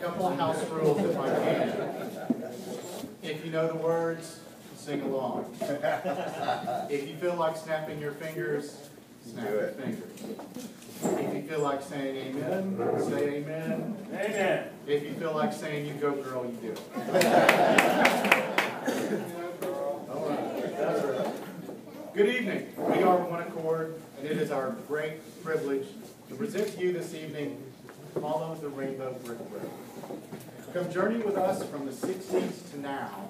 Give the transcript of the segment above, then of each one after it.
couple of house rules if I can. If you know the words, sing along. If you feel like snapping your fingers, snap your fingers. If you feel like saying amen, say amen. Amen. If you feel like saying you go girl, you do it. All right. That's right. Good evening. We are One Accord, and it is our great privilege to present to you this evening Follow the Rainbow Brick Road. Come journey with us from the 60s to now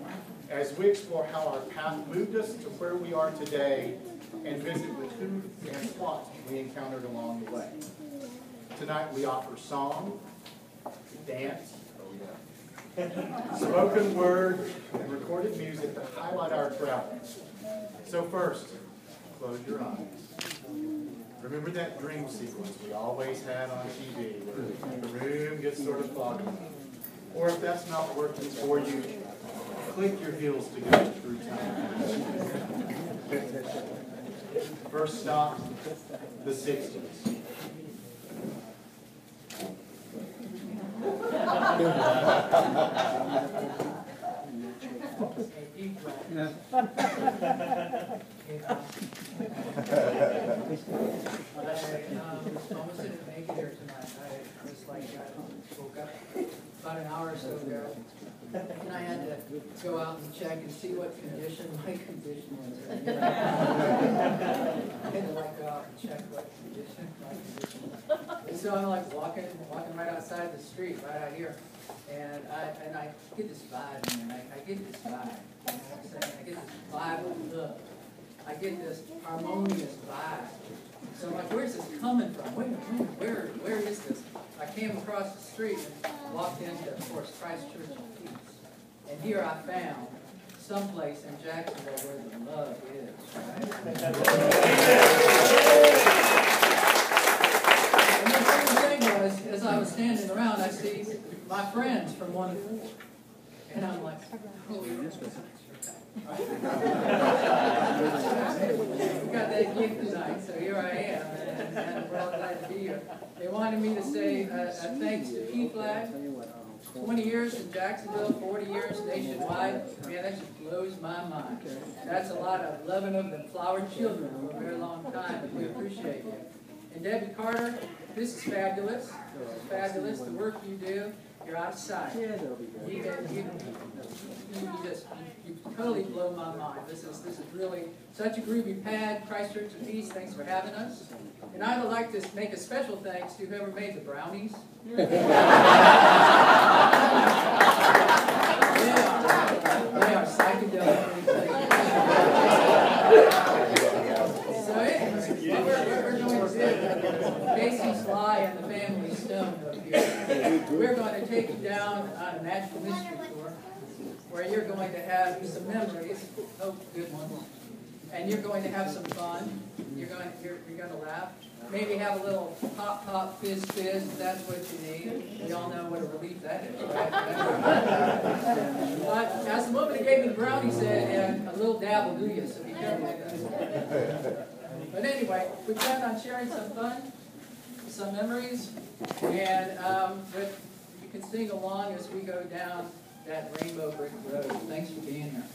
as we explore how our path moved us to where we are today and visit the who and what we encountered along the way. Tonight we offer song, dance, spoken word, and recorded music to highlight our travels. So first, close your eyes. Remember that dream sequence we always had on TV where the room gets sort of foggy? Or if that's not working for you, click your heels together through time. First stop, the 60s. I almost didn't make it here tonight. I was like, I woke up about an hour or so ago, and I had to go out and check and see what condition my condition was. I had to like go out and check what condition my condition was. And so I'm like walking right outside the street, right out here, and I get this vibe, man. I get this vibe. You know what I'm saying? I get this vibe of love. I get this harmonious vibe. So I'm like, where's this coming from? Where is this? I came across the street and walked into, of course, Christ Church of Peace. And here I found someplace in Jacksonville where the love is, right? And the funny thing was, as I was standing around, I see my friends from One Accord. And I'm like, oh, we got that gift tonight, so here I am, and we're all glad to be here. They wanted me to say thanks to PFLAG. 20 years in Jacksonville, 40 years nationwide. Man, that just blows my mind. That's a lot of loving of the flower children for a very long time, and we appreciate you. And Debbie Carter, this is fabulous. This is fabulous. The work you do, you're out of sight. You totally blow my mind. This is really such a groovy pad. Christ Church of Peace, thanks for having us. And I would like to make a special thanks to whoever made the brownies. They are psychedelic. So anyway, what we're going to do, Casey Sly and the Family Stone up here, we're going to take you down on a natural mystery tour, where you're going to have some memories, good ones, and you're going to have some fun. You're going to laugh. Maybe have a little pop, pop, fizz, fizz, if that's what you need. We all know what a relief that is, right? But as the woman who gave me the brownie said, a little dab will do you, so be careful with that. But anyway, we plan on sharing some fun, some memories, and but you can sing along as we go down that Rainbow Brick Road. Thanks for being here.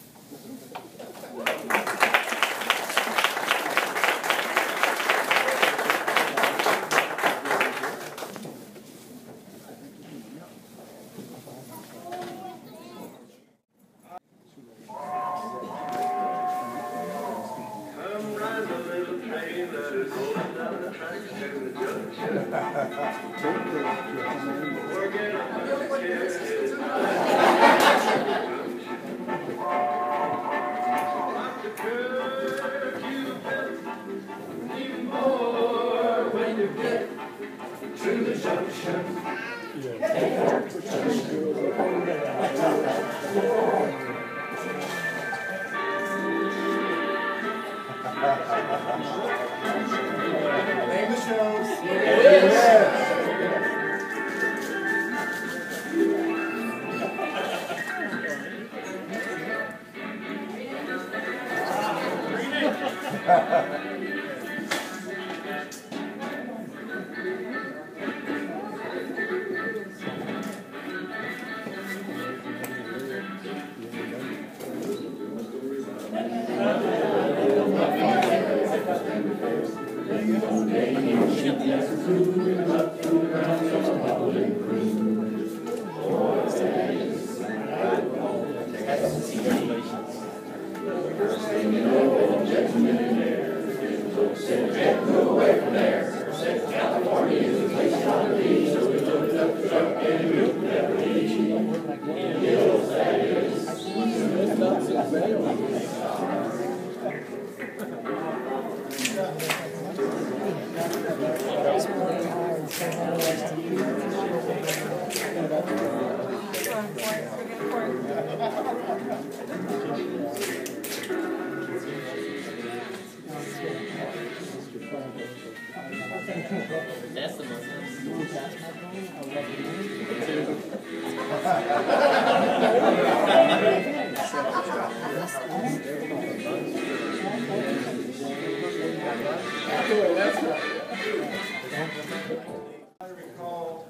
I recall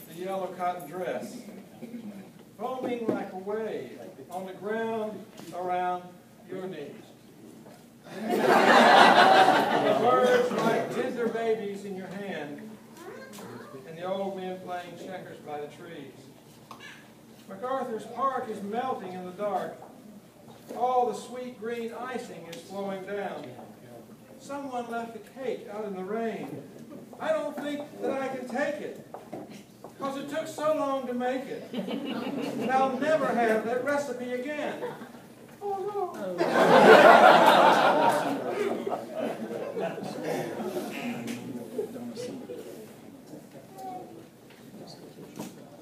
the yellow cotton dress, foaming like a wave on the ground around your knees. Words like tender babies in your hand, and the old men playing checkers by the trees. MacArthur's Park is melting in the dark. All the sweet green icing is flowing down. Someone left a cake out in the rain. I don't think that I can take it, because it took so long to make it. And I'll never have that recipe again. Oh, no.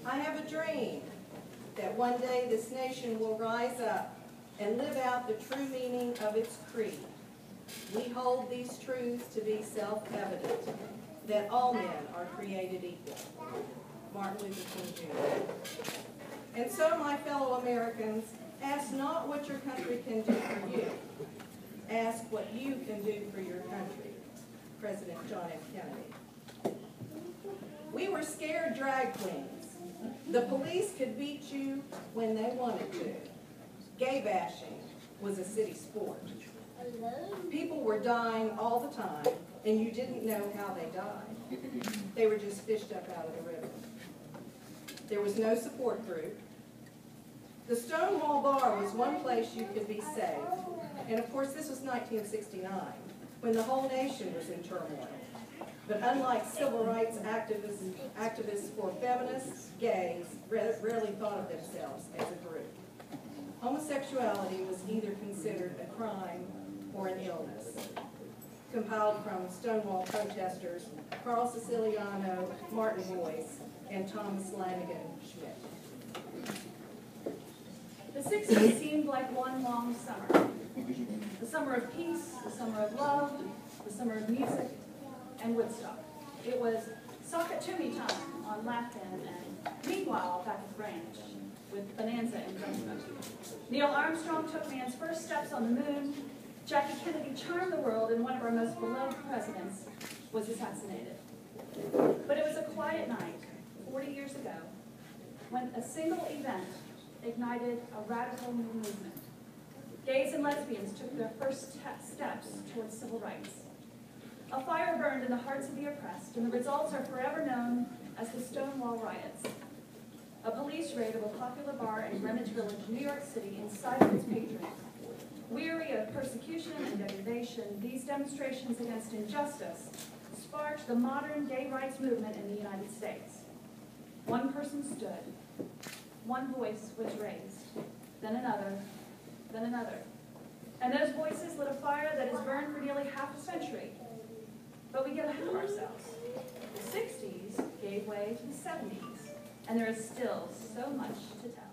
I have a dream that one day this nation will rise up and live out the true meaning of its creed. We hold these truths to be self-evident, that all men are created equal. Martin Luther King Jr. And so, my fellow Americans, ask not what your country can do for you. Ask what you can do for your country. President John F. Kennedy. We were scared drag queens. The police could beat you when they wanted to. Gay bashing was a city sport. People were dying all the time, and you didn't know how they died. They were just fished up out of the river. There was no support group. The Stonewall Bar was one place you could be safe. And of course, this was 1969, when the whole nation was in turmoil. But unlike civil rights activists for feminists, gays rarely thought of themselves as a group. Homosexuality was either considered a crime or an illness. Compiled from Stonewall protesters Carl Siciliano, Martin Boyce, and Thomas Lanigan Schmidt. The 60s seemed like one long summer. The summer of peace, the summer of love, the summer of music, and Woodstock. It was sock it to me time on Laughton and Meanwhile back at the ranch with Bonanza and Gunsmoke. Neil Armstrong took man's first steps on the moon. Jackie Kennedy charmed the world, and one of our most beloved presidents was assassinated. But it was a quiet night, 40 years ago, when a single event ignited a radical new movement. Gays and lesbians took their first steps towards civil rights. A fire burned in the hearts of the oppressed, and the results are forever known as the Stonewall Riots. A police raid of a popular bar in Greenwich Village, New York City, incited its patrons. Weary of persecution and degradation, these demonstrations against injustice sparked the modern gay rights movement in the United States. One person stood, one voice was raised, then another, then another. And those voices lit a fire that has burned for nearly half a century. But we get ahead of ourselves. The 60s gave way to the 70s, and there is still so much to tell.